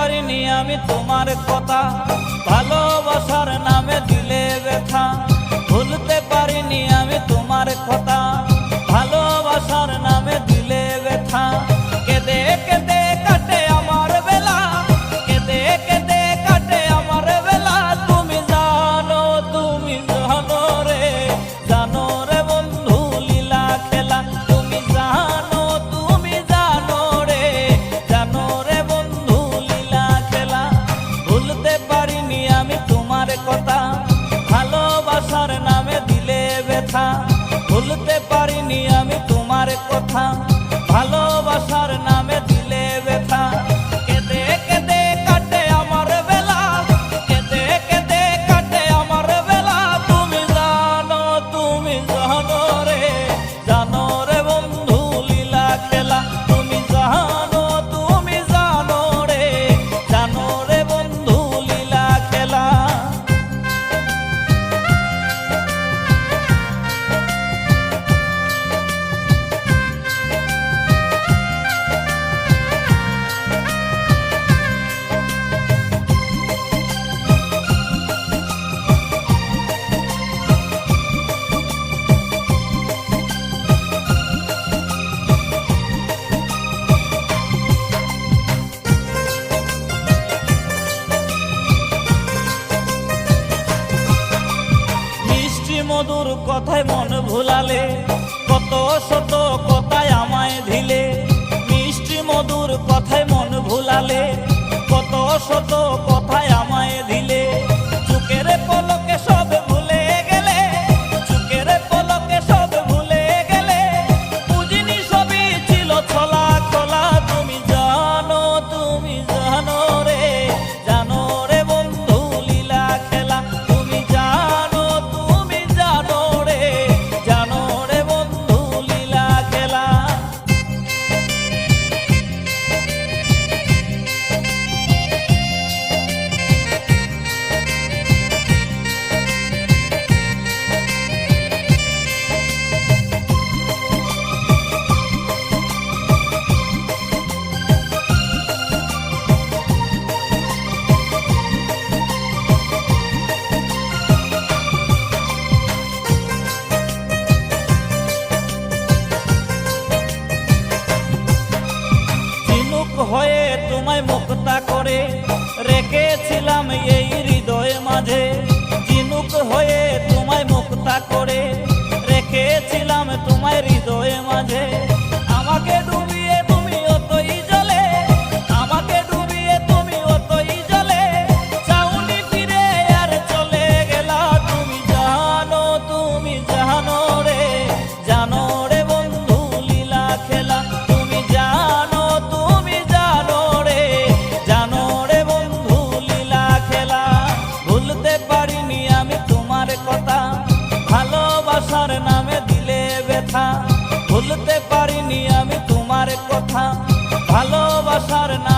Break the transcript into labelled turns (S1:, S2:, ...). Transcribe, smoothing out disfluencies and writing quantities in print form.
S1: পারিনি আমি তোমার কথা, ভালোবাসার নামে দিলে ব্যথা। ভুলতে পারিনি আমি তোমার কথা, ভালোবাসার নামে দিলে ব্যথা। কেঁদে কেঁদে কাটে আমার বেলা, কেঁদে কেঁদে কাটে আমার বেলা। তুমি জানো রে, জানো রে বন্ধু লীলা খেলা। তুমি জানো রে, জানো রে বন্ধু লীলা খেলা। ভুলতে পারিনি আমি তোমার কথা, ভালোবাসার নামে দিলে ব্যথা। ভুলতে পারিনি আমি তোমার কথা, ভালোবাসার নামে দিলে ব্যথা। কেঁদে কেঁদে কাটে আমার বেলা, কেঁদে কেঁদে কাটে আমার বেলা। তুমি জানো রে, জানো রে বন্ধু লীলা খেলা। তুমি জানো রে, জানো রে বন্ধু লীলা খেলা। মধুর কথায় মন ভুলালে, কত শত কথায় আমায় দিলে। মিষ্টি মধুর কথায় মন ভুলালে, কত শত কথায় আমায় দিলে। চোখের পলকে সব ভুলে গেলে, চোখের পলকে সব ভুলে গেলে। বুঝিনি সবই ছিল ছলা কলা। তুমি জানো রে, জানো রে বন্ধু লীলা খেলা। তুমি জানো রে, জানো রে বন্ধু লীলা খেলা। হয়ে তোমায় মুক্তা করে রেখেছিলাম এই হৃদয় মাঝে। ঝিনুক হয়ে তোমায় মুক্তা করে রেখেছিলাম তোমায় হৃদয় মাঝে। আমাকে ডুবিয়ে তুমি অতই জলে, আমাকে ডুবিয়ে তুমি অতই জলে। চাউনি ফিরে আর চলে গেলা। তুমি জানো রে, জানো রে বন্ধু লীলা খেলা। তুমি জানো রে, জানো রে বন্ধু লীলা খেলা। ভুলতে পারিনি আমি তোমার কথা, ভালোবাসার নামে দিলে ব্যথা। ভুলতে পারিনি আমি তোমার কথা, ভালোবাসার নামে